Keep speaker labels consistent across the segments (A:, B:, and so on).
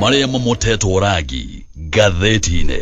A: Maria mamoteto ragi gatheti-inĩ.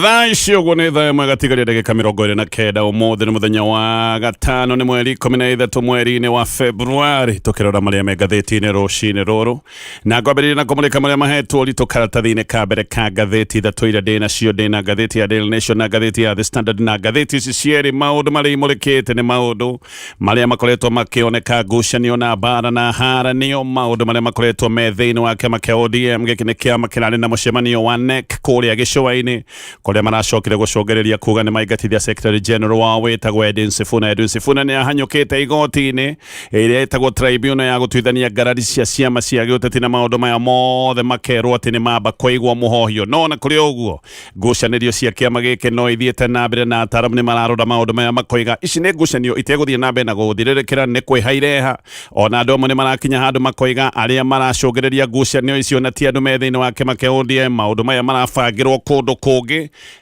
B: Thaa icio ũguo nĩ thaa ĩmwe gatigaria ndagĩka 29 ũmũthĩ nĩ mũthenya wa gatano nĩ mweri 13 mweri-inĩ wa Februari tũkĩrora marĩa me ngathĩti-inĩ rũcinĩ rũrũ na ngwambĩrĩria na kũmũrĩka marĩa mahetwo ũritũ karatathi-inĩ ka mbere ka ngathĩti ithatũ iria ndĩ nacio ndĩ na ngathĩti ya Daily Nation na ngathĩti ya The Standard na ngathĩti ici cierĩ maũndũ marĩa imũrĩkĩte nĩ maũndũ marĩa makoretwo makĩoneka ngucanio na mbara na haranio maũndũ marĩa makoretwo me thĩinĩ wa kĩama kĩa ODM gĩkĩ nĩ kĩama kĩrarĩ na mũcemanio wa NEC kũrĩa gĩcũa-inĩ kũrĩa maracokire gũcogereria kuga nĩ maingatithia Secretary General wa wĩtagwo Edwin Sifuna nĩ ahanyũkĩte igoti-inĩ ĩrĩa ĩtagwo tribunal ya gũtuithania ngarari cia ciama cia gĩũteti na maũndũ maya mothe makerwo atĩ nĩ mamba kũigwo mũhohio no na kũrĩ ũguo ngucanĩrio cia kĩama gĩkĩ no ithiĩte na mbere na ataaramu nĩ mararora maũndũ maya makoiga ici nĩ ngucanio itegũthiĩ na mbere na gũthirĩrĩkĩra nĩ kwĩhaireha ona andũ amwe nĩ marakinya handũ makoiga arĩa maracogereria ngucanio icio na ti andũ me thĩinĩ wa kĩama kĩa ODM maũndũ maya marabangĩrwo kũndũ kũngĩ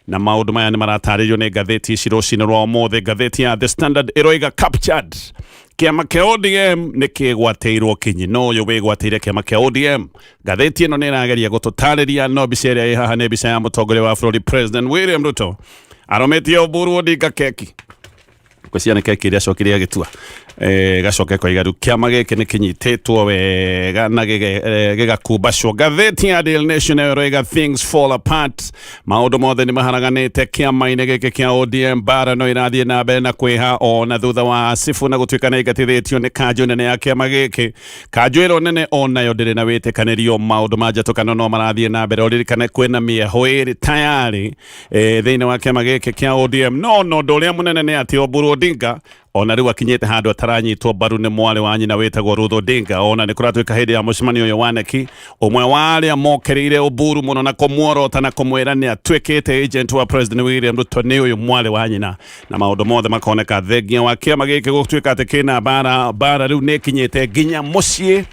B: na maũndũ maya nĩ maratarĩrio nĩ ngathĩti ici rũcinĩ rwa ũmũthĩ ngathĩti ya The Standard ĩroiga captured kĩama kĩa ODM nĩ kĩgwatĩirwo kinyi no ũyũ wĩgwatĩire kĩama kĩa ODM ngathĩti ĩno nĩ ĩrageria gũtũtarĩria no mbica ĩrĩa ĩ haha nĩ mbica ya mũtongoria wa bũrũri President William Ruto arometie Oburu Odinga keki kwĩciana keki ĩrĩa acokire agĩtua gacoke koiga rĩu kĩama gĩkĩ nĩ kĩnyitĩtwo wega na gĩgakumbacwo ngathĩti ya Daily Nation ĩroiga things fall apart maũndũ mothe nĩ maharaganĩte kĩama-inĩ gĩkĩ kĩa ODM mbara no irathiĩ na mbere na kwĩha ona thutha wa Sifuna gũtuĩka nĩ aingatithĩtio nĩ kanjũ nene ya kĩama gĩkĩ kanjũ ĩro nene onayo ndĩrĩ na wĩtĩkanĩrio maũndũ ma njatũkano no marathiĩ na mbere ũririkane kwĩna mĩeho ĩrĩ tayarĩ thĩinĩ wa kĩama gĩkĩ kĩa ODM no ũndũ ũrĩa mũnene nĩ atĩ Oburu Odinga ona rĩu akinyĩte handũ ataranyitwo mbaru nĩ mwarĩ wa nyina wĩtagwo Ruto Odinga ona nĩ kũratuĩka hĩndĩ ya mũcemanio ũyũ wa NEC ũmwe wa arĩa mokereire Oburu mũno na kũmuorota na kũmwĩra nĩ atuĩkĩte agent wa President William Ruto nĩ ũyũ mwarĩ wa nyina na maũndũ mothe makoneka thengia wa kĩama gĩkĩ gũtuĩka atĩ kĩna mbara rĩu nĩ kinyĩte nginya mũciĩ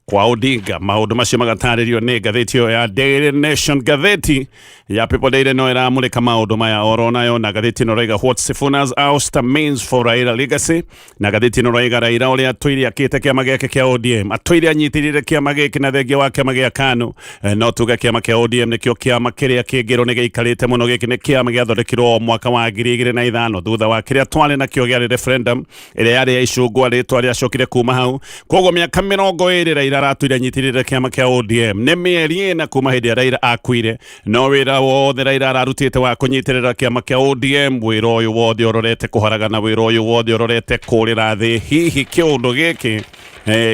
B: kwa Odinga maũndũ macio magatarĩrio nĩ ngathĩti ĩyo ya Daily Nation ngathĩti ya People Daily no ĩramũrĩka maũndũ maya oro nayo na ngathĩti ĩno roiga what Sifuna's ouster means for Raila legacy na ngathĩti ĩno roiga Raila ũrĩa atũire akĩte kĩama gĩake kĩa ODM atũire anyitĩrĩire kĩama gĩkĩ na thengia wa kĩama gĩa KANU no tuge kĩama kĩa ODM nĩkĩo kĩama kĩrĩa kĩngĩrwo nĩ gĩikarĩte mũno gĩkĩ nĩ kĩama gĩathondekirwo mwaka wa 2005 thutha wa kĩrĩa twarĩ nakĩo gĩa referendum ĩrĩa yarĩ ya icũngwa rĩtwa rĩacokire kuma hau koguo mĩaka 20 Raila aratuire anyitĩrĩire kĩama kĩa ODM nĩ mĩeri ĩna kuma hĩndĩ ya Raila akuire no wĩra wothe Raila ararutĩte wa kũnyitĩrĩra kĩama kĩa ODM wĩra ũyũ wothe ũrorete kũharagana wĩra ũyũ wothe ũrorete kũrĩra thĩ hihi kĩũndũ gĩkĩ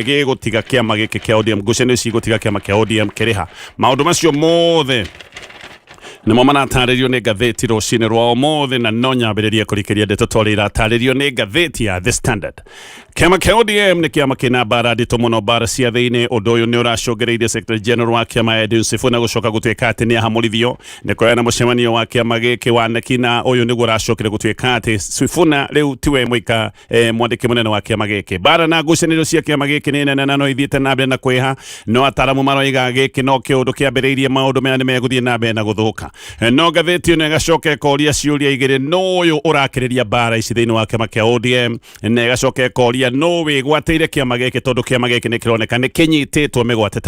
B: gĩgũtiga kĩama gĩkĩ kĩa ODM ngucanio ici gũtiga kĩama kĩa ODM kĩrĩha maũndũ macio mothe nĩmo maratarĩrio nĩ ngathĩti rũcinĩ rwa ũmũthĩ na no nyambĩrĩrie kũrikĩria ndeto twarĩ iratarĩrio nĩ ngathĩti ya The Standard kĩama kĩa ODM nĩ kĩama kĩna mbara nditũ mũno mbara cia thĩinĩ ũndũ ũyũ nĩ ũracũngĩrĩirie Secretary General wa kĩama Edwin Sifuna gũcoka gũtuĩka atĩ nĩ ahamũrithio nĩ kũheana mũcemanio wa kĩama gĩkĩ wa NEC na ũyũ nĩguo ũracokire gũtuĩka atĩ Sifuna rĩu tiwe mũika mwandĩki mũnene wa kĩama gĩkĩ mbara na ngucanĩrio cia kĩama gĩkĩ nĩ nene na no ithiĩte na mbere na kwĩha no ataaramu maroiga gĩkĩ no kĩũndũ kĩambĩrĩirie maũndũ maya nĩ megũthiĩ na mbere na gũthũka no ngathĩti ĩno ĩgacoka ĩkoria ciũria igĩrĩ no ũyũ ũrakĩrĩria mbara ici thĩinĩ wa kĩama kĩa ODM na ĩgacoka ĩkoria no wĩgwatĩire kĩama gĩkĩ tondũ kĩama gĩkĩ nĩ kĩroneka nĩ kĩnyitĩtwo mĩgwate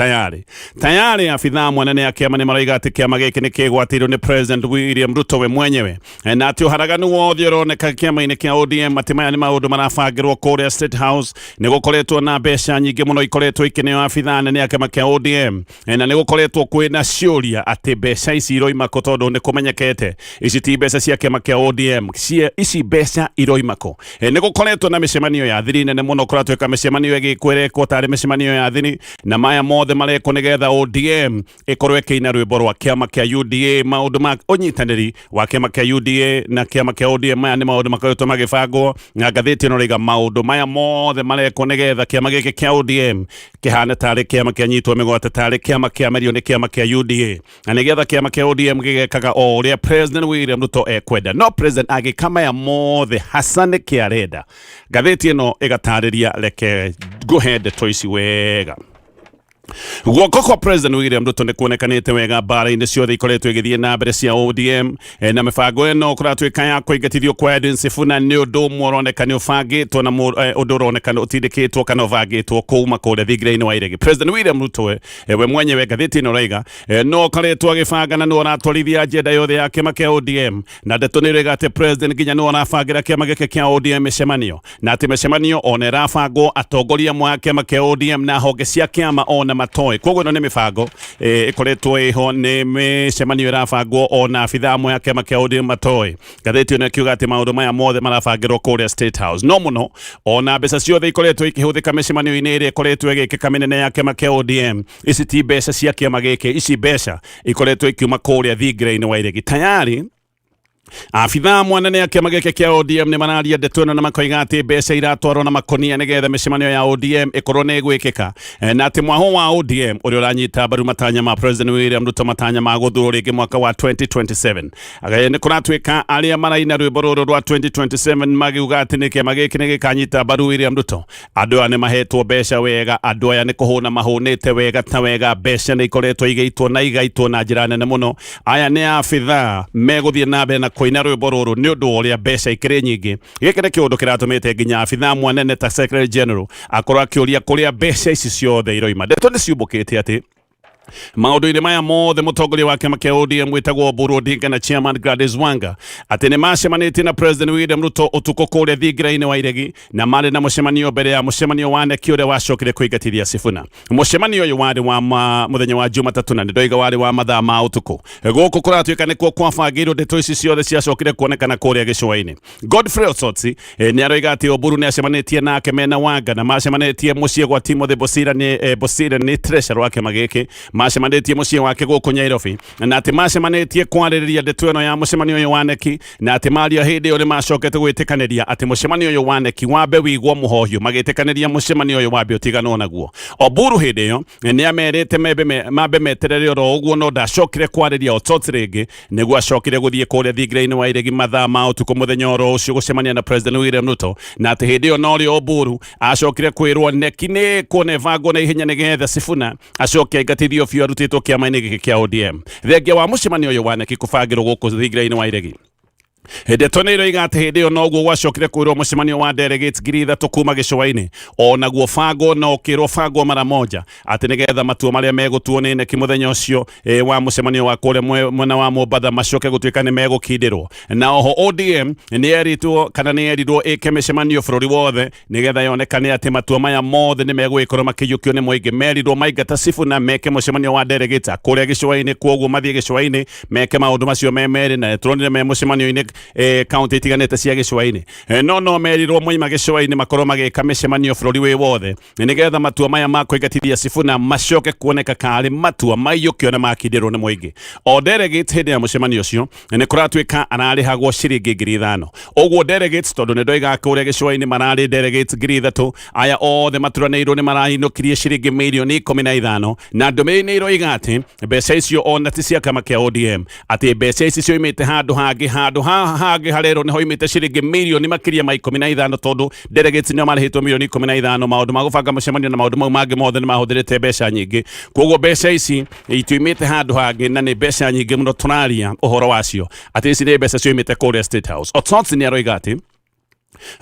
B: tayarĩ abithaa mwanene ya kĩama nĩ maroiga atĩ kĩama gĩkĩ nĩ kĩgwatĩirwo nĩ President William Ruto we mwenyewe na atĩ ũharaganu wothe ũroneka kĩama-inĩ kĩa ODM atĩ maya nĩ maũndũ marabangĩrwo kũrĩa State House nĩ gũkoretwo na mbeca nyingĩ mũno ikoretwo ikineo abithaa nene ya kĩama kĩa ODM na nĩ gũkoretwo kwĩna ciũria atĩ mbeca ici iroimako tondũ nĩ kũmenyekete ici ti mbeca cia kĩama kĩa ODM ici mbeca iroimako nĩ gũkoretwo na mĩcemanio ya thiri nene mũno kũratuĩka mĩcemanio ĩgĩkwerekwo tarĩ mĩcemanio ya thiri na maya mothe marekwo nĩgetha ODM ĩkorwo ĩkĩina rwĩmbo rwa kĩama kĩa UDA maũndũ ma ũnyitanĩri wa kĩama kĩa UDA na kĩama kĩa ODM maya nĩ maũndũ makoretwo magĩbangwo na ngathĩti ĩno roiga maũndũ maya mothe marekwo nĩgetha kĩama gĩkĩ kĩa ODM kĩhane tarĩ kĩama kĩanyitwo mĩgwate tarĩ kĩama kĩamerio nĩ kĩama kĩa UDA na nĩgetha kĩama kĩa ODM gĩgekaga o ũrĩa President William Ruto ekwenda no President agĩka maya mothe hasa nĩ kĩarenda ngathĩti ĩno ĩgatarĩria reke ngũhe ndeto ici wega Guoko kwa President William Ruto nĩ kuonekanĩte wega mbara-inĩ ciothe ikoretwo igĩthiĩ na mbere cia ODM na mĩbango ĩno kũratuĩka ya kũingatithio kwa Edwin Sifuna nĩ ũndũ ũmwe ũroneka nĩ ũbangĩtwo na ũndũ ũroneka ũtindĩkĩtwo kana ũbangĩtwo kuuma kũrĩa thigira-inĩ wa iregi. President William Ruto we mwenyewe ngathĩti-ĩno ũrauga no koretwo agĩbanga na nĩ ũratwarithia agenda yothe ya kĩama kĩa ODM na ndeto nĩ ĩroiga atĩ President nginya nĩ ũrabangĩra kĩama gĩkĩ kĩa ODM mĩcemanio na atĩ mĩcemanio ona ĩrabangwo atongoria mwa kĩama kĩa ODM na honge cia kĩama ona matoĩ. Koguo ĩno nĩ mĩbango ĩkoretwo ĩho nĩ mĩcemanio ĩrabangwo ona abithaa amwe a kĩama kĩa ODM matoĩ. Ngathĩti ĩno ĩkiuga atĩ maũndũ maya mothe marabangĩrwo kũrĩa State House. No mũno ona mbeca ciothe ikoretwo ikĩhũthĩka mĩcemanio-inĩ ĩrĩa ĩkoretwo ĩgĩkĩka mĩnene ya kĩama kĩa ODM, ici ti mbeca cia kĩama gĩkĩ, ici mbeca ikoretwo ikiuma kũrĩa thingira-inĩ wa iregi. Tayari abithaa mwanene ya kĩama gĩkĩ kĩa ODM nĩ mararia ndeto ĩno na makoiga atĩ mbeca iratwarwo na makonia nĩgetha mĩcemanio ya ODM ĩkorwo nĩ ĩgwĩkĩka na atĩ mwaho wa ODM ũrĩa ũranyita mbaru matanya ma President William Ruto, matanya ma gũthurwo rĩngĩ mwaka wa 2027. Nĩ kũratuĩka arĩa maraina rwĩmbo rũrũ rwa 2027 magiuga atĩ nĩ kĩama gĩkĩ nĩ gĩkanyita mbaru William Ruto. Andũ aya nĩ mahetwo mbeca wega, andũ aya nĩ kũhũna mahũnĩte wega ta wega, mbeca nĩ ikoretwo igaitwo na njĩra nene mũno. Aya nĩ abithaa megũthiĩ na mbere na kũina rwĩmbo rũrũ nĩ ũndũ ũrĩa mbeca ikĩrĩ nyingĩ. Gĩkĩ nĩ kĩũndũ kĩratũmĩte nginya abithaa mwanene ta Secretary General akorwo akĩũria kũrĩa mbeca ici ciothe iroima. Ndeto nĩ ciumbũkĩte atĩ maũndũ-inĩ maya mothe mũtongoria wa kĩama kĩa ODM wĩtagwo Oburu Odinga na Chairman Gladys Wanga atĩ nĩ macemanĩtie na President William Ruto ũtukũ kũrĩa thingira-inĩ wa iregi na marĩ na mũcemanio mbere ya mũcemanio wa NEC ũrĩa wacokire kũingatithia Sifuna. Mũcemanio ũyũ warĩ wa mũthenya wa Jumatatũ na nĩndoiga warĩ wa mathaa ma ũtukũ. Gũkũ kũratuĩka nĩkuo kwabangĩirwo ndeto ici ciothe ciacokire kuonekana kũrĩa gĩcũa-inĩ. Godfrey Osotsi nĩ aroiga atĩ Oburu nĩ acemanĩtie nake mena Wanga na macemanĩtie mũciĩ gwa Timothy Bosira nĩ treasurer wa kĩama gĩkĩ, macemanĩtie mũciĩ wake gũkũ Nairobi na atĩ macemanĩtie kwarĩrĩria ndeto ĩno ya mũcemanio ũyũ wa NEC na atĩ maria hĩndĩ ĩyo nĩ macokete gwĩtĩkanĩria atĩ mũcemanio ũyũ wa NEC wambe wĩigwo mũhohio, magĩtĩkanĩria mũcemanio ũyũ wambe ũtiganwo naguo. Oburu hĩndĩ ĩyo nĩ amerĩte mambe meterere oro ũguo no ndacokire kwarĩria Otsotsi rĩngĩ nĩguo acokire gũthiĩ kũrĩa thingira-inĩ wa iregi mathaa ma ũtukũ mũthenya oro ũcio gũcemania na President William Ruto na atĩ hĩndĩ ĩyo no rĩo Oburu acokire kwĩrwo NEC nĩ kũnebangwo na ihenya nĩgetha Sifuna acoke aingatithio biũ arutĩtwo kĩama-inĩ gĩkĩ kĩa ODM. Thengia wa mũcemanio ũyũ wa NEC kũbangĩrwo gũkũ thingira-inĩ wa iregi. Ndeto nĩ iroiga atĩ hĩndĩ ĩyo noguo gwacokire kwĩrwo mũcemanio wa delegates 3,000 kuuma gĩcũa-inĩ onaguo bangwo na ũkĩrwo bangwo mara moja atĩ nĩgetha matua marĩa megũtuo nĩ NEC mũthenya ũcio wa mũcemanio wa kũrĩa mwena wa Mombatha macoke gũtuĩka nĩ megũkindĩrwo. Na oho ODM nĩ eritwo kana nĩ erirwo ĩke mĩcemanio bũrũri wothe nĩgetha yonekane atĩ matua maya mothe nĩ megũgĩkorwo makĩiyũkio nĩ mũingĩ. Merirwo maingata Sifuna meke mũcemanio wa delegates kũrĩa gĩcũa-inĩ, kwoguo mathiĩ gĩcũa-inĩ meke maũndũ macio me merĩ na tuonire me mũcemanio-inĩ county itiganĩte cia gĩcũa-inĩ. No merirwo moima gĩcũa-inĩ makorwo magĩka mĩcemanio bũrũri wĩ wothe nĩgetha matua maya ma kũingatithia Sifuna macoke kuoneka karĩ matua maiyũkio na makindĩrwo nĩ mũingĩ. O delegates hĩndĩ ya mũcemanio ũcio nĩ kũratuĩka ararĩhagwo ciringi 5,000. Ũguo delegates tondũ nĩ ndoiga kũrĩa gĩcũa-inĩ mararĩ delegates 3,000 aya othe maturanĩirwo nĩ marainũkirie ciringi mirioni 15 na ndũmĩrĩri nĩ iroiga atĩ mbeca icio ona ti cia kĩama kĩa ODM, atĩ mbeca ici cioimĩte handũ hangĩ harero nĩ hoimĩte ciringi mirioni makĩria ma 15 tondũ delegates nĩo marĩhĩtwo mirioni 15. Maũndũ ma gũbanga mũcemanio na maũndũ mau mangĩ mothe nĩ mahũthĩrĩte mbeca nyingĩ, kwoguo mbeca ici itiumĩte handũ hangĩ na nĩ mbeca nyingĩ mũno tũraria ũhoro wacio atĩ ici nĩ mbeca cioimĩte kũrĩa State House. Otsotsi nĩ aroiga atĩ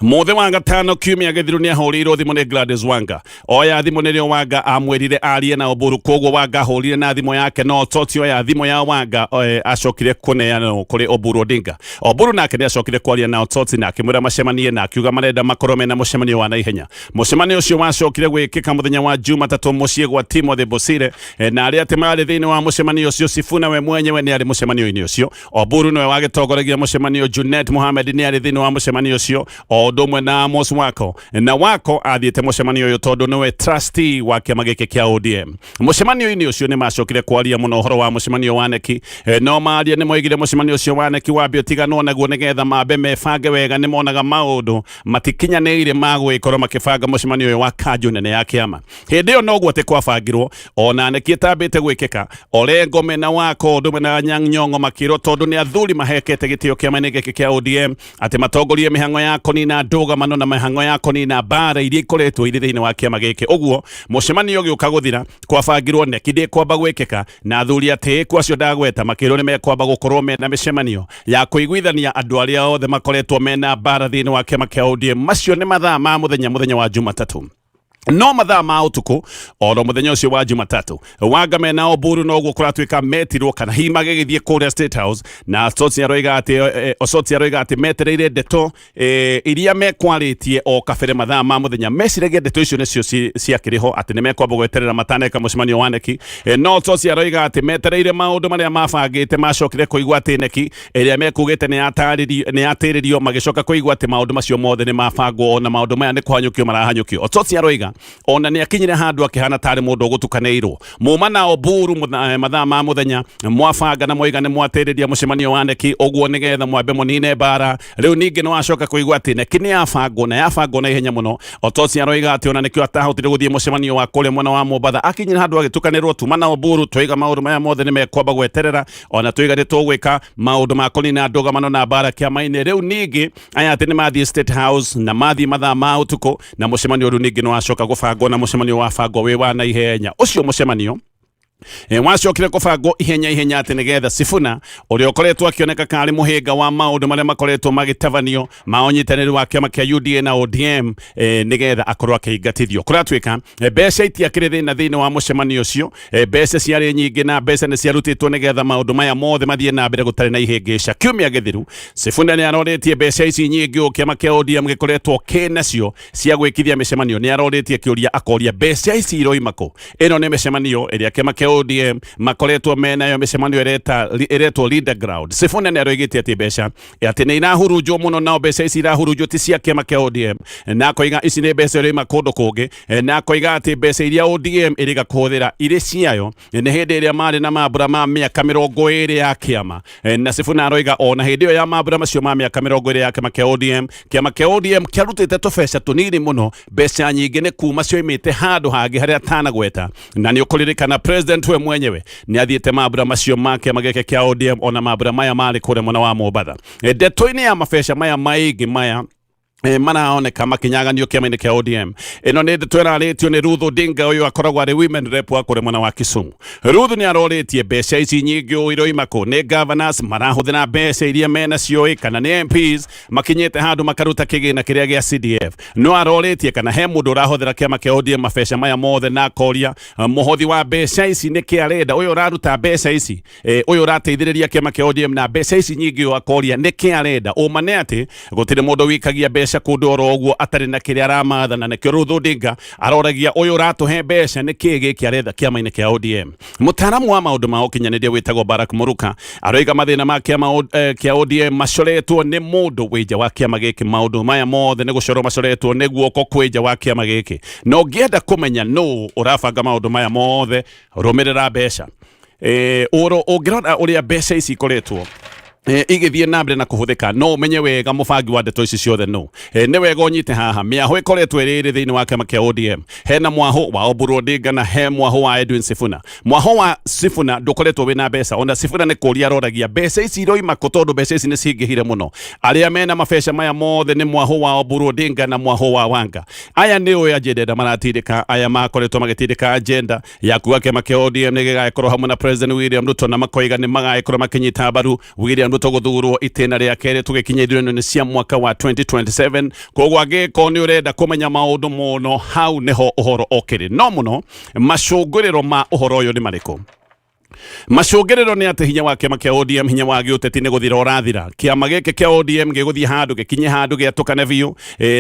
B: Muoyo wa gatano kiumia gĩthiru nĩ ahũrĩirwo thimũ nĩ Gladys Wanga. Oya thimũ nĩrĩo Wanga amwĩrire arie na Oburu, kwoguo Wanga ahũrire na thimũ yake no Otsotsi oya thimũ ya Wanga acokire kũneana kũrĩ Oburu Odinga. Oburu nake nĩ acokire kwaria na Otsotsi na akĩmwĩra macemanie na akiuga marenda makorwo mena mũcemanio wa naihenya. Mũcemanio ũcio wacokire gwĩkĩka mũthenya wa Jumatatũ mũciĩ gwa Timothy Bosira na arĩa atĩ marĩ thĩinĩ wa mũcemanio ũcio Sifuna we mwenyewe nĩ arĩ mũcemanio-inĩ ũcio. Oburu nĩwe wagĩtongoragia mũcemanio, Junet Mohamed nĩ arĩ thĩinĩ wa mũcemanio ũcio o ũndũ ũmwe na Amos Wako. Na Wako athiĩte mũcemanio ũyũ tondũ nĩwe trustee wa kĩama gĩkĩ kĩa ODM. Mũcemanio-inĩ ũcio nĩ macokire kwaria mũno ũhoro wa mũcemanio wa NEC, no maria nĩ moigire mũcemanio ũcio wa NEC wambe ũtiganwo naguo nĩgetha mambe mebange wega. Nĩ monaga maũndũ matikinyanĩire ma gwĩkorwo makĩbanga mũcemanio ũyũ wa kanjũ nene ya kĩama. Hĩndĩ ĩyo noguo atĩ kwabangirwo ona NEC ĩtambĩte gwĩkĩka. Orengo mena Wako ũndũ ũmwe na Anyang' Nyong'o makĩrwo tondũ nĩ athuri mahekete gĩtĩo kĩama-inĩ gĩkĩ kĩa ODM atĩ matongorie mĩhang'o ya kunina ndũgamano na mĩhang'o ya kunina mbara iria ikoretwo irĩ thĩinĩ wa kĩama gĩkĩ. Ũguo mũcemanio ũgĩũka gũthira kwabangirwo neki ndĩkwamba gwĩkĩka na athuri atĩ kwacio ndagweta makĩrwo nĩ mekwamba gũkorwo mena mĩcemanio ya kũiguithania andũ arĩa othe makoretwo mena mbara thĩinĩ wa kĩama kĩa ODM. Macio nĩ mathaa ma mũthenya wa Jumatatu. No mathaa ma utuku oro muthenya ucio wa Jumatatu Wangame na Oburu no gũkoratuĩka metirwo kana hima gĩgĩthiĩ kũrĩa State House na Osotsi aroiga atĩ metereire ndeto iria mekwarĩtie o kabere mathaa ma muthenya meciragia ndeto icio nĩcio ciakĩrĩho atĩ nĩ mekwamba gweterera mataneka mũcemanio wa neki. No Osotsi aroiga atĩ metereire maũndũ marĩa mabangĩte macokire kũigua atĩ neki ĩrĩa mekugĩte nĩ yatĩrĩrio magĩcoka kũigua atĩ maũndũ macio mothe nĩ mabangwo na maũndũ maya nĩ kũhanyũkio marahanyũkio. Osotsi aroiga ona nĩ akinyire handu akĩhana tarĩ mũndũ ũgũtukanĩirwo. Muma na Oburu mathaa ma muthenya mwabanga na moiga nĩ mwatĩrĩria mũcemanio wa neki ũguo nĩgetha mwambe mũnine mbara. Rĩu ningĩ nĩ wacoka kũigua atĩ neki nĩ yabangwo na ihenya mũno. Osotsi aroiga atĩ ona nĩkĩo atahotire gũthiĩ mũcemanio wa kũrĩa mwena wa Mombatha akinyire handu agĩtukanĩrwo. Tuma na Oburu twiga maũndũ maya mothe nĩ mekwamba gweterera ona twiga nĩ tũgwĩka maũndũ ma kũnina ndũgamano na mbara kĩama-inĩ. Rĩu ningĩ aya atĩ nĩ mathiĩ State House na mathiĩ mathaa ma ũtukũ na mũcemanio rĩu ningĩ nĩ wacoka gũbangwo na mũcemanio wa bangwo wĩ wa na ihenya. Ũcio mũcemanio wacokire kũbangwo ihenya atĩ nĩgetha Sifuna ũrĩa ũkoretwo akĩoneka karĩ mũhĩnga wa maũndũ marĩa makoretwo magĩtabanio ma ũnyitanĩri wa kĩama kĩa UDA na ODM nĩgetha akorwo akĩingatithio. Kũratuĩka mbeca itiakĩrĩ thĩinĩ wa mũcemanio ũcio, mbeca ciarĩ nyingĩ na mbeca nĩ ciarutĩtwo nĩgetha maũndũ maya mothe mathiĩ na mbere gũtarĩ na ihĩngĩca. Kiumia gĩthiru Sifuna nĩ arorĩtie mbeca ici nyingĩ kĩama kĩa ODM gĩkoretwo kĩnacio cia gwĩkithia mĩcemanio. Nĩ arorĩtie kĩũria akoria mbeca ici iroima kũ? Ĩno nĩ mĩcemanio ĩrĩa kĩama kĩa ODM makoretwo menayo mĩcemanio ĩretwo leader ground. Sifuna nĩ aroigĩte atĩ mbeca atĩ nĩ irahurunjwo mũno na mbeca ici irahurunjwo ti cia kĩama kĩa ODM na akoiga ici nĩ mbeca iroima kũndũ kũngĩ na akoiga atĩ mbeca iria ODM ĩrĩga kũhũthĩra irĩ ciayo nĩ hĩndĩ ĩrĩa marĩ na mambura ma mĩaka 20 ya kĩama. Na Sifuna aroiga ona hĩndĩ ĩyo ya mambura macio ma mĩaka 20 ya kĩama kĩa ODM kĩarutĩte tũbeca tũnini mũno. Mbeca nyingĩ nĩ kuma cioimĩte handũ hangĩ harĩa atanagweta na nĩ ũkũririkana president we mwenyewe nĩ athiĩte mambura macio ma kĩama gĩkĩ kĩa ODM ona mambura maya marĩ kũrĩa mwena wa Mombatha. Ndeto-inĩ ya mabeca maya maingĩ maya maraoneka makinyaganio kĩama-inĩ kĩa ODM. Ĩno nĩ ndeto ĩrarĩtio nĩ Ruto Odinga ũyũ akoragwo arĩ women rep wa kũrĩa mwena wa Kisumu. Ruto nĩ arorĩtie mbeca ici nyingĩ iroima kũ. Nĩ governors marahũthĩra mbeca iria menacio kana nĩ MPs makinyĩte handũ makaruta kĩgĩna kĩrĩa gĩa CDF. No arorĩtie kana he mũndũ ũrahũthĩra kĩama kĩa ODM mabeca maya mothe na akoria mũhothi wa mbeca ici nĩ kĩ arenda. Ũyũ ũraruta mbeca ici ũyũ ũrateithĩrĩria kĩama kĩa ODM na mbeca ici nyingĩ akoria nĩ kĩ arenda. Ũma nĩ atĩ gũtirĩ mũndũ wikagia mbeca kũndũ oro ũguo atarĩ na kĩrĩa aramatha na nĩkĩo Ruto Odinga aroragia ũyũ ũratũhe mbeca nĩ kĩ gĩkĩ aretha kĩama-inĩ kĩa ODM. Mũtaaramu wa maũndũ ma ũkinyanĩria wĩtagwo Barack Muruka aroiga mathĩna ma kĩama kĩa ODM macoretwo nĩ mũndũ wĩ nja wa kĩama gĩkĩ. Maũndũ maya mothe nĩ gũcorwo macoretwo nĩ guoko kwĩ nja wa kĩama gĩkĩ. No ngĩenda kũmenya nũ ũrabanga maũndũ maya mothe rũmĩrĩra mbeca. Ũngĩrora ũrĩa mbeca ici ikoretwo igĩthiĩ na mbere na kũhũthĩka no ũmenye wega mũbangi wa ndeto ici ciothe no. Nĩ wega ũnyite haha mĩahũ ĩkoretwo ĩrĩ thĩinĩ wa kĩama kĩa ODM. Hena mwahũ wa Oburu Odinga na he mwahũ wa Edwin Sifuna. Mwahũ wa Sifuna ndũkoretwo wĩna mbeca ona Sifuna nĩ kũria aroragia mbeca ici iroima kũ tondũ mbeca ici nĩ cingĩhire mũno. Arĩa mena mabeca maya mothe nĩ mwahũ wa Oburu Odinga na mwahũ wa Wanga. Aya nĩ oya agenda maratindĩka aya makoretwo magĩtindĩka agenda ya kuga kĩama kĩa ODM nĩ gĩgagĩkorwo hamwe na President William Ruto na makoiga nĩ magagĩkorwo makinyita mbaru William Ruto gũthurwo itĩna rĩa kerĩ tũgĩkinya ithurano-inĩ cia mwaka wa 2027. Koguo angĩkorwo nĩ ũrenda kũmenya maũndũ mũno hau nĩho ũhoro ũkĩrĩ. No mũno macũngĩrĩro ma ũhoro ũyũ nĩ marĩkũ? Macũngĩrĩro nĩ atĩ hinya wa kĩama kĩa ODM hinya wa gĩũteti nĩ gũthira ũrathira. Kĩama gĩkĩ kĩa ODM gĩgũthiĩ handũ gĩkinye handũ gĩatũkana biũ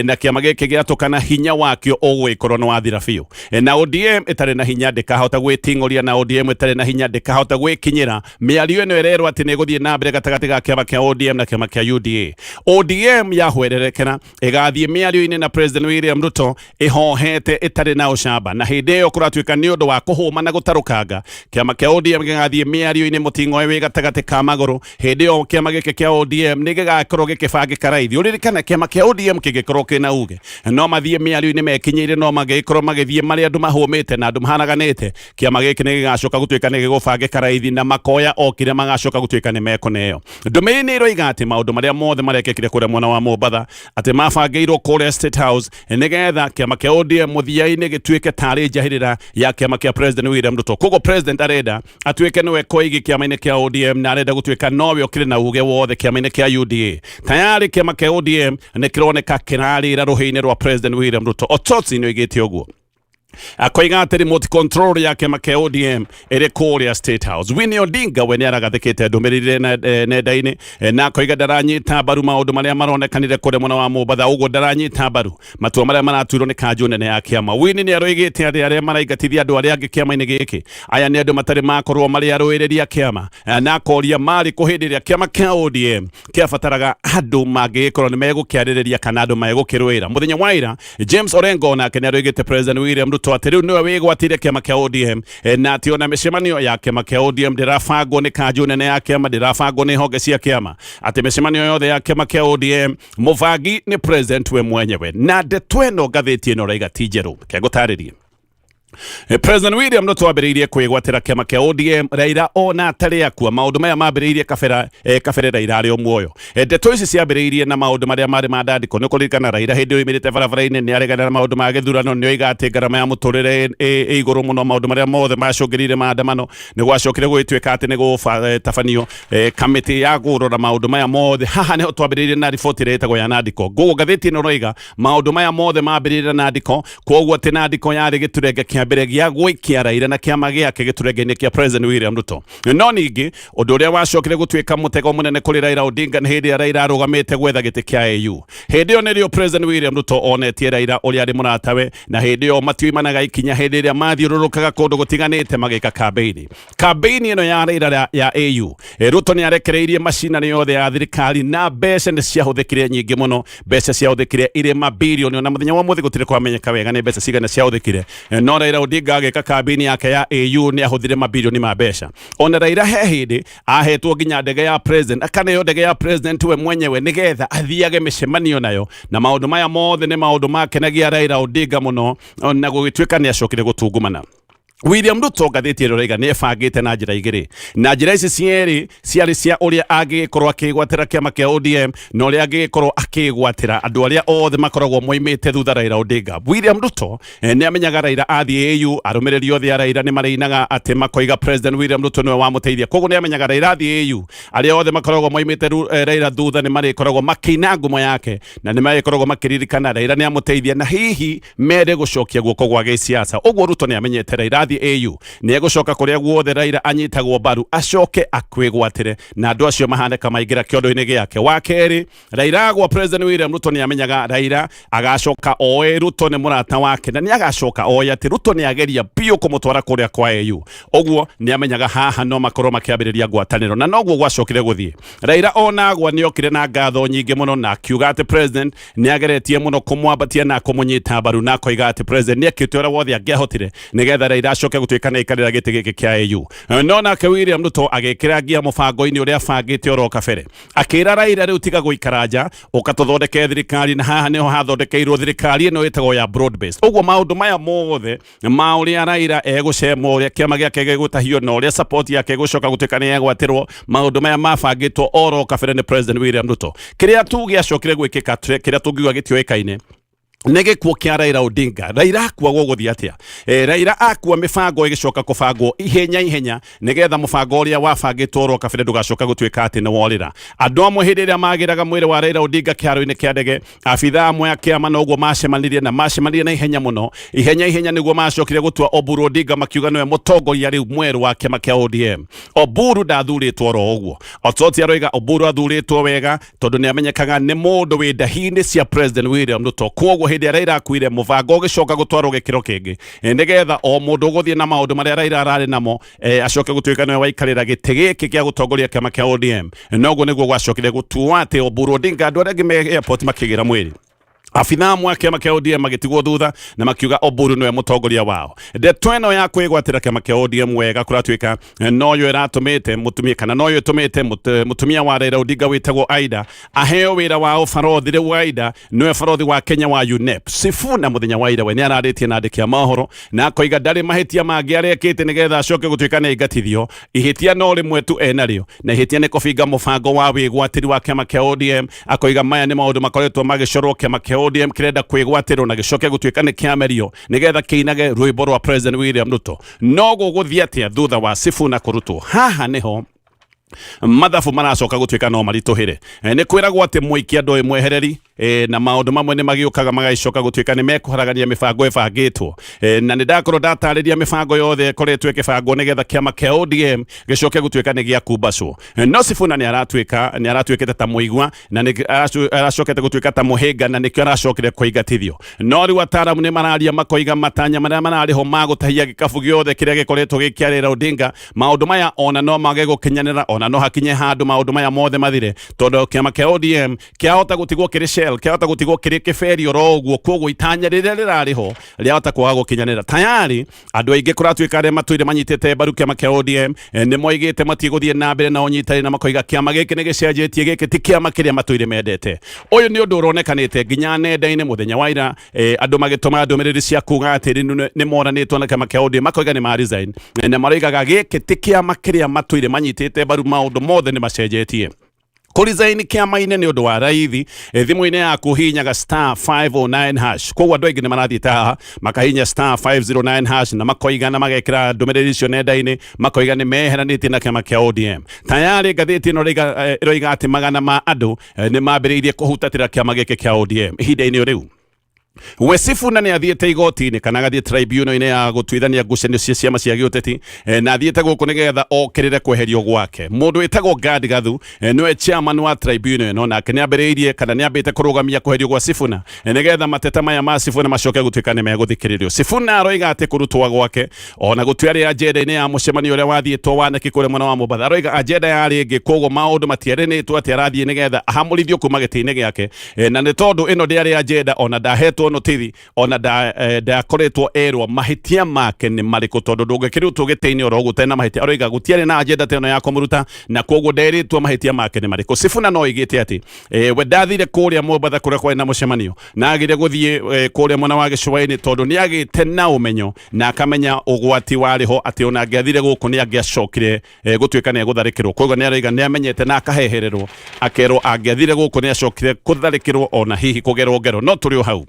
B: na kĩama gĩkĩ gĩatũkana hinya wakĩo ũgũgĩkorwo nĩ wathira biũ. Na ODM ĩtarĩ na hinya ndĩkahota gwĩting'ũria na ODM ĩtarĩ na hinya ndĩkahota gwĩkinyĩra. Mĩario ĩno ĩrerwo atĩ nĩ ĩgũthiĩ na mbere gatagatĩ ga kĩama kĩa ODM na kĩama kĩa UDA. ODM yahwererekera ĩgathiĩ mĩario-inĩ na President William Ruto ĩhohete ĩtarĩ na ũcamba na hĩndĩ ĩyo kũratuĩka nĩ ũndũ wa kũhũma na gũtarũkanga. Kĩama kĩa ODM gĩgathiĩ mathie miario-ini mutingo wi gatagati ka maguru hindi yo kiama giki kia ODM nigigakorwo gikibangika raithi uririkana kiama kia ODM kigikorwo kina uge no mathie miario-ini mekinyeire no magikorwo magithie mari andu mahumite na andu mahanaganite kiama giki nigigacoka gutuika nigigubangika raithi na makoya okire magacoka gutuika ni mekuneo ndumiriri iroiga ati maundu maria mothe marekekire kuria mwena wa Mombatha ati mabangeirwo kuria State House nigetha kiama kia ODM muthia-ini gituike tari njahirira ya kiama kia President William Ruto kogo President arenda atuike niwe koigi kiama-ini kia ODM na arenda gutuika nowe okire na uge wothe kiama-ini kia UDA tayari kiama kia ODM nikironeka kirarira ruhi-ini rwa President William Ruto Otsotsi nioigite uguo akoiga ati remote control ya kiama kia ODM iri kuria State House Wambirie Odinga we niaragathikite ndumiriri nenda-ini na akoiga ndaranyita mbaru maundu maria maronekanire kuria mwena wa Mombatha uguo ndaranyita mbaru matua maria maratuirwo ni kanju nene ya kiama Wambirie niaroigite ati aria maraigatithia andu aria angi kiama-ini giki aya ni andu matari makorwo mari aruiriria kiama na akoria mari kuhindiria kiama kia ODM kiabataraga andu mangikorwo ni megukiaririria kana andu megukirwira muthenya wa ira James Orengo nake niaroigite President William Ruto ati riu niwe wigwatire kiama kia ODM na ati ona micemanio ya kiama kia ODM ndirabangwo ni kanju nene ya kiama ndirabangwo ni honge cia kiama ati micemanio yothe ya kiama kia ODM mubangi ni president we mwenyewe na ndeto ino ngathiti ino raiga ti njeru ke ngutaririe President William Ruto wambiriirie kwigwatira kiama kia ODM Raila ona atari akua maundu maya mambiriirie kabere Raila ari o muoyo ndeto ici ciambiriirie na maundu maria mari mandandiko ni kuririkana Raila hindi uimirite barabara-ini ni aregana na maundu ma githurano ni oiga ati ngarama ya muturire iguru muno maundu maria mothe macungirire maandamano ni gwacokire gwituika ati ni gutabanio kamiti ya gurora maundu maya mothe haha niho twambiriirie na riboti ria itagwo ya Nandiko gugu ngathiti ino roiga maundu maya mothe mambiriirie na Nandiko koguo ati Nandiko yari giturenge mbere gia gwikia Raila na kiama giake giturenge-ini kia President William Ruto no ningi undu uria wacokire gutuika mutego munene kuri Raila Odinga ni hindi Raila arugamite gwetha giti kia AU hindi yo nirio President William Ruto onetie Raila uria ari muratawe na hindi yo matiumanaga ikinya hindi iria mathiururukaga kundu gutiganite magika campaign ino ya Raila ya AU Ruto ni arekereirie macina ni yothe ya thirikari na mbeca ni ciahuthikire nyingi muno mbeca ciahuthikire ire mabilioni ona muthenya wa muthi gutire kwamenyeka wega ni mbeca cigana ciahuthikire no Raila Odinga agika campaign yake ya AU ni ahuthire mabilioni ma mbeca ona Raila he hindi ahetwo nginya ndege ya president akane yo ndege ya president we mwenyewe nigetha athiage micemanio nayo na maundu maya mothe ni maundu makenagia Raila Odinga muno na gugituika ni acokire gutungumana William Ruto ngathiti ino raiga ni ebangite na njira igiri na njira ici cieri ciari cia uria angikorwo akigwatira kiama kia ODM na uria angikorwo akigwatira andu aria othe makoragwo moimite thutha Raila Odinga William Ruto ni amenyaga Raila athie AU arumiriri othe a Raila ni marinaga ati makoiga President William Ruto niwe wamuteithia koguo ni amenyaga Raila athie AU aria othe makoragwo moimite Raila thutha ni marikoragwo makina ngumo yake na ni marikoragwo makiririkana Raila ni amuteithia na hihi mere gucokia guoko gwa giciaca uguo Ruto ni amenyete Raila AU ni egucoka kuria guothe Raila anyitagwo mbaru acoke akwigwatire na andu acio mahaneka maingira kiondo-ini giake wa keri Raila agwa President William Ruto ni amenyaga Raila agacoka oe Ruto ni murata wake na ni agacoka oe ati Ruto ni ageria bio kumutwara kuria kwa AU uguo ni amenyaga haha no makorwo makiambiriria ngwataniro na noguo gwacokire guthie Raila ona agwa ni okire na ngatho nyingi muno na akiuga ati President ni ageretie muno kumwambatia na kumunyita mbaru na koiga ati President ni ekite uria wothe angiahotire nigetha Raila gutuika na ikarira giti giki kia AU no nake William Ruto agikira ngia mubango-ini uria bangite oro kabere akira Raila riu tiga guikara nja ukatuthondeke thirikari na haha niho hathondekeirwo thirikari ino itagwo ya broad based uguo maundu maya mothe ma uria Raila egucema uria kiama giake gigutahio na uria support yake gucoka gutuika ni egwatirwo maundu maya mabangitwo oro kabere ni President William Ruto kiria tu giacokire gwikika kiria tungiuga gitioikaine nege kuo kia Raila Odinga Raila akua guguthia atia Raila akua mibango igicoka kubangwo ihenya nigetha mubango uria wabangitwo ro kabere ndugacoka gutuika ati ni worira andu amwe hindi iria magiraga mwiri wa Raila Odinga kiaro-ini kia ndege abitha amwe ya kiama noguo macemanirie na ihenya muno ihenya niguo macokire gutua Oburu Odinga makiuga niwe mutongoria riu mweru wa kiama kia ODM Oburu ndathuritwo ro uguo Otsotsi aroiga Oburu athuritwo wega tondu ni amenyekaga ni mundu wi ndahi-ini cia President William Ruto koguo hindi Raila akuire mubango ugicoka gutwarwo gikiro kingi nigetha o mundu guthie na maundu maria Raila arari namo acoke gutuika niwe waikarira giti giki kia gutongoria kiama kia ODM noguo niguo gwacokire gutua ati Oburu Odinga andu aria angi me airport makigira mwiri Afitha amwe a kiama kia ODM magitigwo thutha na makiuga Oburu niwe mutongoria wao. Ndeto ĩno ya kwĩgwatĩra kiama kia ODM wega kuratuika noyo iratumite mutumia kana noyo itumite mutumia wa Raila Odinga witagwo Aida aheo wira wa obarothi riu Aida niwe barothi wa Kenya wa UNEP. Sifuna muthenya wa Aida we ni araritie na andiki a mohoro na akoiga ndari mahitia mangi arekite nigetha acoke gutuika ni igatithio ihitia no rimwe tu enario na ihitia ni kũbinga mũbango wa wĩgwatĩri wa kiama kia ODM. Akoiga maya ni maundu makoretwo magicorwo kiama kia ODM kirenda kwĩgwatĩrwo na gicoke gutuika ni kiamerio nigetha kiinage rwĩmbo rwa President William Ruto. No gũgũthia atia thutha wa Sifuna kũrutwo. Haha niho mathabu maracoka gutuika no marituhire. Ni kwiragwo ati muikia ndoi mwehereri na maundu mamwe ni magiukaga magaicoka gutuika ni mekuharagania mibango ibangitwo. Na ni ndakorwo ndatariria mibango yothe koretwo ikibangwo nigetha kiama kia ODM gicoke gutuika ni gia kumbacwo. No Sifuna ni aratuikite ta muigwa na ni aracokete gutuika ta muhinga na nikio aracokire kuigatithio. No riu ataramu ni mararia makoiga matanya maria marariho magutahia gikabu giothe kiria gikoretwo gikiarira Odinga. Maundu maya ona no mage gukinyanira ona no hakinye handu maundu maya mothe mathire tondu kiama kia ODM kiahota gutigwo kiri shell kiahota gutigwo kiri kiferio roguo koguo itanya riria rirariho riahota kwaga gukinyanira. Tayari andu aingi kuratuika aria matuire manyitete mbaru kiama kia ODM ni moigite matiguthie na mbere na unyitani na makoiga kiama giki ni gicenjetie giki ti kiama kiria matuire mendete. Uyu ni undu uronekanite nginya nenda-ini muthenya wa ira andu magituma ndumiriri cia kuga ati ni moranitwo na kiama kia ODM makoiga ni ma resign na maroigaga giki ti kiama kiria matuire manyitete mbaru maundu mothe ni macenjetie. Kurizaini kiama-ini ni undu wa raithi thimu-ini yaku hinyaga *509# koguo andu aingi ni marathiite haha makahinya *509# na makoiga na magekira ndumiriri icio nenda-ini makoiga ni meheranitie na kiama kia ODM. Tayari ngathĩti ĩno ĩroiga ati magana ma andu ni mambĩrĩirie kũhutatĩra kiama gĩkĩ kia ODM ihinda-inĩ rĩu. We Sifuna ni athiete igoti-ini kana gathie tribunal-ini ya gutuithania ngucanio cia ciama cia giuteti na athiete guku nigetha okirire kweherio gwake. Mundu witagwo Gad Gathu niwe chairman wa tribunal ino nake ni ambiriirie kana ni ambite kurugamia kweherio gwa Sifuna nigetha mateta maya ma Sifuna macoke gutuika ni meguthikiririo. Sifuna aroiga ati kurutwa gwake ona gutwari agenda-ini ya mucemanio uria wathietwo wanaki kure mwena wa Mumbatha. Aroiga agenda yari ingi koguo maundu matiarenetwo ati arathie nigetha ahamurithio kuma gĩtĩ-inĩ gĩake na ni tondu ino ndiari agenda ona ndahetwo notithi ona ndakoretwo erwo mahitia make ni mariko tondu ndungikirutwo gĩtĩ-inĩ oro gutena mahitia. Aroiga gutiari na agenda teno ya kumuruta na koguo nderitwo mahitia make ni mariko. Sifuna no igite ati we ndathire kuria Mumbatha kuria kwina mucemanio na agire guthie kuria mwena wa gĩcũa-inĩ tondu ni agite na umenyo na akamenya ugwati wariho ati ona angiathire guku ni angiacokire gutuika ni gutharikirwo. Koguo ni aroiga ni amenyete na akahehererwo akerwo angiathire guku ni acokire kutharikirwo ona hihi kugerwo ngero. No turi hau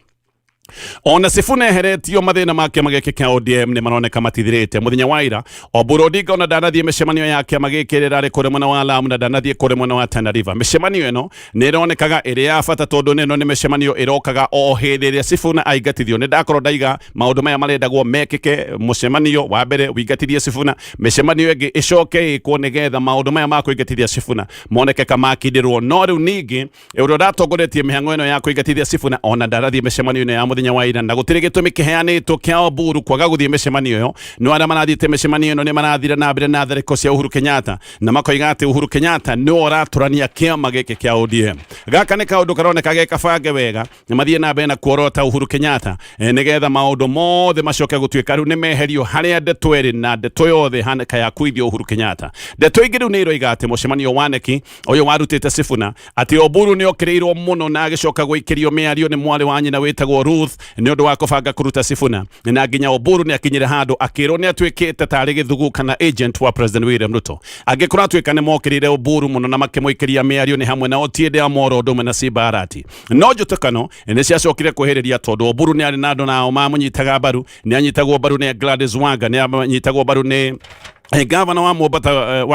B: ona Sifuna eheretio mathina ma kiama gĩkĩ kia ODM ni maroneka matithirĩte. Muthenya wa ira Oburu Odinga ona ndanathie mĩcemanio ya kiama gĩkĩ rĩrarĩ kũrĩ mwena wa Lamu na ndanathie kũrĩ mwena wa Tana River. Mĩcemanio ĩno nĩ ĩronekaga ĩrĩ ya bata tondu ĩno nĩ mĩcemanio ĩrokaga o hĩndĩ ĩrĩa Sifuna aingatithio. Nĩ ndakorwo ndaiga maũndũ maya marendagwo mekĩke mũcemanio wa mbere ũingatithie Sifuna, mĩcemanio ĩngĩ ĩcoke ĩkwo nĩgetha maũndũ maya ma kũingatithia Sifuna moneke kamakindĩrwo. No rĩu ningĩ ũrĩa ũratongoretie mĩhang'o ĩno ya kũingatithia Sifuna ona ndarathiĩ mĩcemanio-inĩ ya muthenya wa ira na gutire gitumi kiheanitwo kia Oburu kwaga guthie mĩcemanio ĩyo. No arĩa marathiĩte mĩcemanio ĩno nĩ marathire na mbere na tharĩko cia Uhuru Kenyatta na makoiga ati Uhuru Kenyatta nĩwe ũraturania kiama gĩkĩ kia ODM. Gaka nĩ kaũndũ karoneka gĩkabange wega na mathie na mbere na kuorota Uhuru Kenyatta nigetha maũndũ mothe macoke gutuĩka rĩu nĩ meherio harĩa ndeto ĩrĩ na ndeto yothe haneka ya kuithio Uhuru Kenyatta. Ndeto ingĩ rĩu nĩ iroiga ati mũcemanio wa neki ũyũ warutĩte Sifuna ati Oburu nĩ okĩrĩirwo mũno na agĩcoka gũikĩrio mĩario nĩ mwarĩ wa nyina wĩtagwo Ruth ni undu wa kubanga kuruta Sifuna na nginya Oburu ni akinyire handu akirwo ni atuikite tari githugu kana agent wa President William Ruto. Agikora atuika ni mokirire Oburu muno na makimuikiria miario ni hamwe na Otiende Amoro Odm na Sibarati. No jutukano ni ciacokire kweheriria tondu Oburu ni ari na andu nao mamunyitaga mbaru, ni anyitagwo mbaru ni Gladys Wanga, ni anyitagwo mbaru ni Gavana wa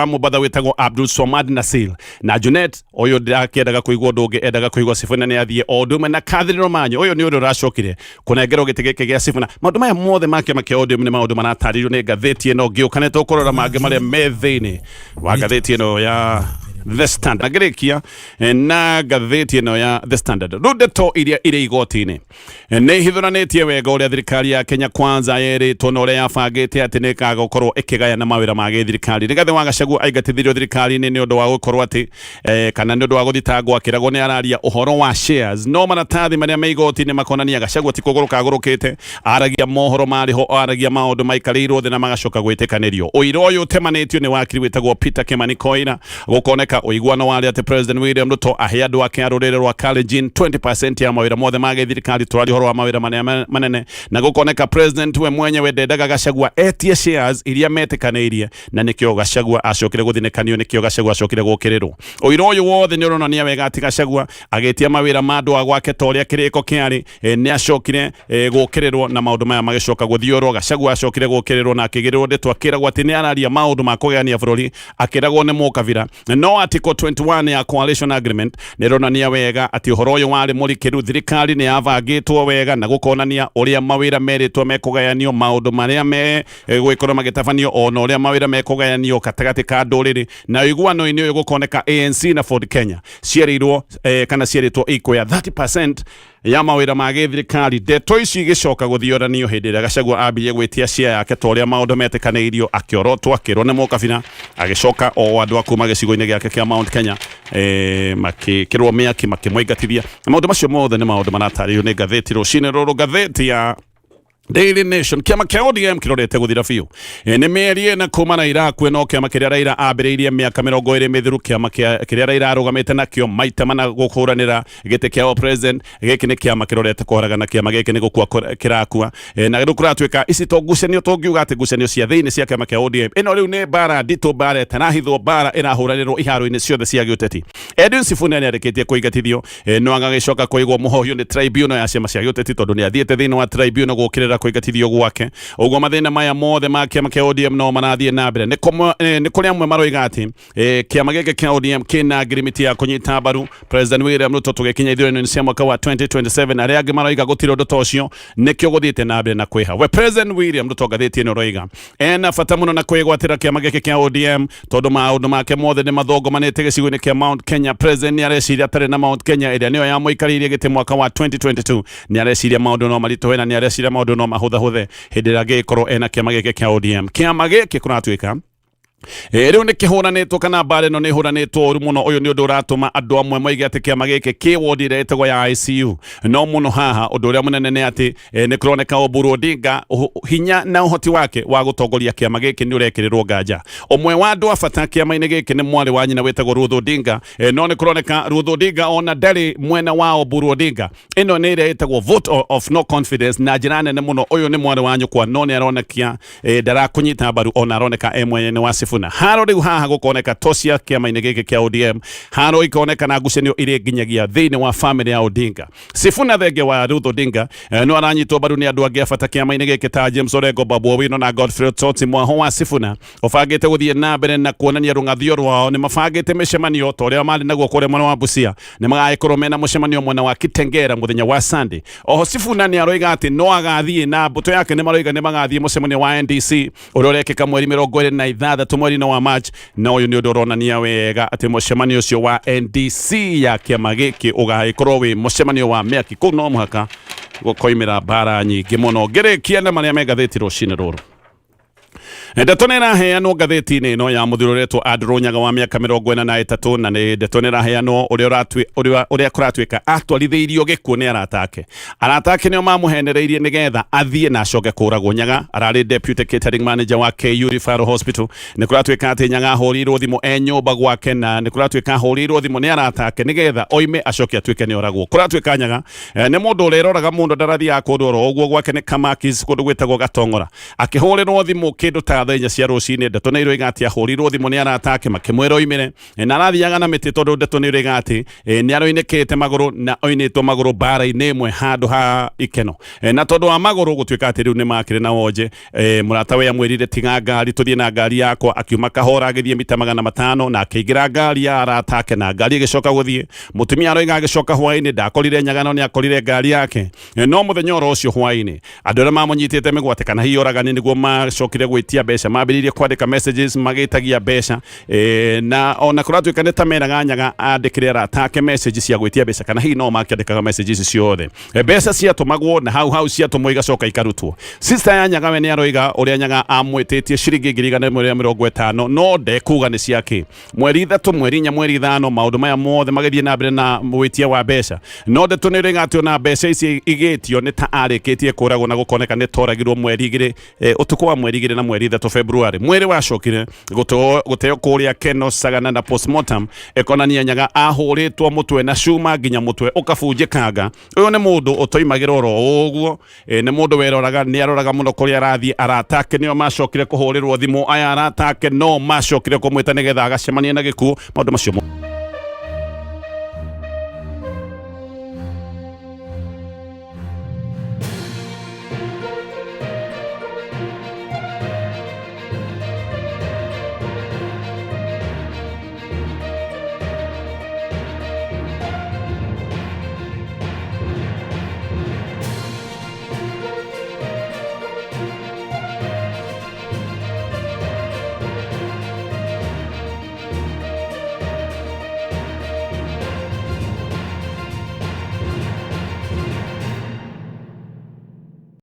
B: Mùbango witagwo Abdul Somad Nasil na Junet oyo ndakiendaga kuigwo ndungi endaga kuigwo Sifuna ni athie Odm na Catherine Romanyo oyo ni undu racokire kunengerwo gĩtĩ gĩkĩ gĩa Sifuna. Maundu maya mothe ma kiama kia ODM ni maundu maratarirwo ni ngathĩti ĩno ngĩũkanĩte ũkorora mangĩ marĩa me thĩinĩ wa ngathĩti ĩno ya The Standard Grekia na gatheti ino ya The Standard rudeto iria ire igoti-ini ni hithuranĩtie wega ũrĩa thirikari ya Kenya Kwanza yeritwo na ũrĩa yabangĩte atĩ nĩ ĩgagũkorwo ĩkĩgayana mawĩra ma gĩthirikari. Rigathi wa Gachagua aingatithirio thirikari-inĩ nĩ ũndũ wa gũkorwo atĩ kana nĩ ũndũ wa gũthitangwo akĩragwo nĩ araria ũhoro wa shares no maratathi marĩa me igoti-inĩ makonania Gachagua ti kũgũrũka agũrũkĩte, aragia mohoro marĩho, aragia maũndũ maikarĩirwo thĩ na magacoka gwĩtĩkanĩrio. Ũira ũyũ ũtemanĩtio nĩ wakiri wĩtagwo Peter Kimani Koira gũkoneka ũiguano warĩ atĩ President William Ruto ahe andũ ake a rũrĩrĩ rwa Kalenjin 20% ya mawĩra mothe ma gĩthirikari tũrari ũhoro wa mawĩra manene na gũkoneka President we mwenyewe ndendaga Gachagua etie shares iria metĩkanĩirie na nĩkĩo Gachagua acokire gũthinĩkanio, nĩkĩo Gachagua acokire gũkĩrĩrwo. Ũira ũyũ wothe nĩ ũronania wega atĩ Gachagua agĩtia mawĩra ma andũ a gwake ta ũrĩa kĩrĩko kĩarĩ nĩ acokire gũkĩrĩrwo na maũndũ maya magĩcoka gũthiũrwo. Gachagua acokire gũkĩrĩrwo na akĩgĩrĩrwo ndeto akĩragwo atĩ nĩ araria maũndũ ma kũgayania bũrũri, akĩragwo nĩ mũkabira. No Article 21 ya Coalition Agreement nĩ ĩronania wega atĩ ũhoro ũyũ warĩ mũrikĩru, thirikari nĩ yabangĩtwo wega na gũkonania ũrĩa mawĩra merĩtwo mekũgayanio, maũndũ marĩa gwĩkorwo magĩtabanio ona ũrĩa mawĩra mekũgayanio gatagatĩ ka ndũrĩrĩ. Na ũiguano-inĩ ũyũ gũkoneka ANC na Ford Kenya ciarĩirwo kana ciarĩtwo ikuoya 30% ya mawĩra ma gĩthirikari. Ndeto ici igĩcoka gũthioranio hĩndĩ ĩrĩa Gachagua ambirie gwĩtia share yake ta ũrĩa maũndũ metĩkanĩirio, akĩorotwo akĩrwo nĩ mũkabira, agĩcoka o andũ a kuma gĩcigo-inĩ gĩake kĩa Mount Kenya makĩkĩrwo mĩaki makĩmũingatithia. Maũndũ macio mothe nĩ maũndũ maratarĩrio nĩ ngathĩti rũcinĩ rũrũ, ngathĩti ya Daily Nation. Kiama kia ODM kirorete guthira biu ni mĩeri na kuma na Iraku no kiama kiria Raila ambĩrĩirie mĩaka 20 mĩthiru, kiama kiria Raila arũgamĩte nakio maita mana gũkũranĩra gĩtĩ kĩa president. Gĩkĩ nĩ kiama kirorete kũragana, kiama gĩkĩ nĩ gũkua kirakua na gũkũratuĩka ici to ngucanio tũngiuga atĩ ngucanio cia thĩinĩ cia kiama kia ODM. Ĩno rĩu nĩ bara nditũ, bara ĩtanahithwo, bara ĩrahũranĩrwo iharo-inĩ ciothe cia gĩũteti. Edwin Sifuna nĩ arĩkĩtie kũingatithio no agagĩcoka kũigwo mũhohio nĩ tribunal ya ciama cia gĩũteti tondũ nĩ athiĩte thĩinĩ wa tribunal gũkĩrĩra kũingatithio gwake. Ũguo mathĩna maya mothe ma kiama kia ODM no marathiĩ na mbere. Nĩ kũrĩ amwe maroiga atĩ kiama gĩkĩ kia ODM kĩna ngirimiti ya kũnyita mbaru President William Ruto tũgĩkinya ithurano-inĩ cia mwaka wa 2027. Arĩa angĩ maroiga gũtirĩ ũndũ ta ũcio, nĩkĩo gũthiĩte na mbere na kwĩha. We President William Ruto ngathĩti ĩno roiga ena bata mũno na kwĩgwatĩra kiama gĩkĩ kia ODM tondũ maũndũ make mothe nĩ mathongomanĩte gĩcigo-inĩ kia Mount Kenya. President nĩ areciria atarĩ na Mount Kenya ĩrĩa nĩyo yamũikarĩirie gĩtĩ mwaka wa 2022. Nĩ areciria maũndũ no maritũhe na nĩ areciria maũndũ no mahũthahũthe hĩndĩ ĩrĩa angĩkorwo ena kiama gĩkĩ kia ODM. Kiama gĩkĩ kũratuĩka rĩu nĩ kĩhũranĩtwo kana mbara ĩno nĩ ĩhũranĩtwo ũru mũno. Ũyũ nĩ ũndũ ũratũma andũ amwe moige atĩ kiama gĩkĩ kĩ wodi ĩrĩa ĩtagwo ya ICU. No mũno haha ũndũ ũrĩa mũnene nĩ atĩ nĩ kũroneka Oburu Odinga hinya na ũhoti wake wa gũtongoria kiama gĩkĩ nĩ ũrekĩrĩrwo nganja. Ũmwe wa andũ a bata kiama-inĩ gĩkĩ nĩ mwarĩ wa nyina wĩtagwo Ruto Odinga. No nĩ kũroneka Ruto Odinga ona ndarĩ mwena wa Oburu Odinga. Ĩno nĩ ĩrĩa ĩtagwo vote of no confidence na njĩra nene mũno. Ũyũ nĩ mwarĩ wa nyũkwa no nĩ aronekia ndarakũnyita mbaru ona aroneka mwenye wa Sifuna. Haro rĩu haha gũkoneka tocia kiama-inĩ gĩkĩ kia ODM, haro ikoneka na ngucanio irĩ nginyagia thĩinĩ wa family ya Odinga. Sifuna thenge wa Ruto Odinga no aranyitwo mbaru nĩ andũ angĩ a bata kiama-inĩ gĩkĩ ta James Orengo, Babu Owino na Godfrey Otsoti. Mwaho wa Sifuna ũbangĩte gũthiĩ na mbere na kuonania rũng'athio rwao. Nĩ mabangĩte mĩcemanio ta ũrĩa marĩ naguo kũrĩa mwena wa Busia, nĩ magagĩkorwo mena mũcemanio mwena wa Kitengera mũthenya wa Sunday. Oho Sifuna nĩ aroiga atĩ no agathiĩ na mbũtũ yake, nĩ maroiga nĩ magathiĩ mũcemanio wa NDC ũrĩa ũrekĩka mweri 26 mweri wa March. Na ũyũ nĩ ũndũ ũronania wega atĩ mũcemanio ũcio wa NDC ya kiama gĩkĩ ũgagĩkorwo wĩ mũcemanio wa mĩaki. Kũu no mũhaka gũkoimĩra mbara nyingĩ mũno. Ngĩrĩkia na marĩa me ngathĩti rũcinĩ rũrũ. Ndeto nĩ ĩraheanwo ngathĩti-inĩ ĩno ya mũthuri ũretwo Andrew Nyaga wa mĩaka 43 na nĩ ndeto nĩ ĩraheanwo ũrĩa kũratuĩka atwarithĩirio gĩkuũ nĩ arata ake. Arata ake nĩo mamũhenereirie nĩgetha athiĩ na acoke kũragwo. Nyaga ararĩ deputy catering manager wa KU Referral Hospital. Nĩ kũratuĩka atĩ Nyaga ahũrirwo thimũ nyũmba gwake na nĩ kũratuĩka ahũrirwo thimũ nĩ arata ake nĩgetha oime acoke atuĩke nĩ oragwo. Kũratuĩka Nyaga nĩ mũndũ ũreroraga mũndũ ndarathiaga kũndũ oro ũguo, gwake nĩ Kamakis kũndũ gwĩtagwo Gatong'ora. Akĩhũrĩrwo thimũ kĩndũ ta thaa 4 cia rũcinĩ. Ndeto nĩ iroiga atĩ ahũrirwo thimũ nĩ arata ake makĩmwĩra oimĩre na arathiaga na mĩtĩ tondũ ndeto nĩ iroiga atĩ nĩ aroinĩkĩte magũrũ na oinĩtwo magũrũ bara-inĩ ĩmwe handũ ha ikeno. Na tondũ wa magũrũ gũtuĩka atĩ rĩu nĩ makĩrĩ na wonje, mũrata we amwĩrire tiga ngari tũthiĩ na ngari yakwa. Akiuma kahora agĩthiĩ mita 500 na akĩingĩra ngari ya arata ake na ngari ĩgĩcoka gũthiĩ. Mũtumia aroiga agĩcoka hwaĩ-inĩ ndakorire Nyaga no nĩ akorire ngari yake. No mũthenya oro ũcio hwaĩ-inĩ andũ arĩa mamũnyitĩte mĩgwate kana hihi oragani nĩguo macokire gwĩtia mbeca mambiririe kwandika messages magitagia mbeca na ona kuratuika nĩ ta meraga nyaga andĩkĩre arata ake message cia gwĩtia mbeca kana hihi no makĩandĩkaga messages ciothe mbeca ciatũmagwo na hau ciatũmwo igacoka ikarutwo. Sister ya nyaga we nĩ aroiga ũrĩa nyaga amwĩtĩtie ciringi 150 no ndekuga nĩ ciake. Mweri 3 mweri 4 mweri 5 maũndũ maya mothe magĩthiĩ na mbere na wĩtia wa mbeca no ndeto nĩ rĩgatio na mbeca ici igĩtio nĩ ta arĩkĩtie kũragwo na gũkoneka nĩ toragirwo mweri 2 ũtukũ wa mweri 2 na mweri 3 February. Mwĩrĩ wacokire gũteo kũrĩa Keno Sagana na postmortem ekonania nyaga ahũrĩtwo mũtwe na cuma nginya mũtwe ũkabunjĩkanga. Ũyũ nĩ mũndũ ũtoimagĩra oro ũguo nĩ mũndũ weroraga nĩ aroraga mũno kũrĩa arathiĩ arata ake nĩo macokire kũhũrĩrwo thimũ aya arata ake no macokire kũmwĩta nĩgetha agacemania na gĩkuũ maũndũ macio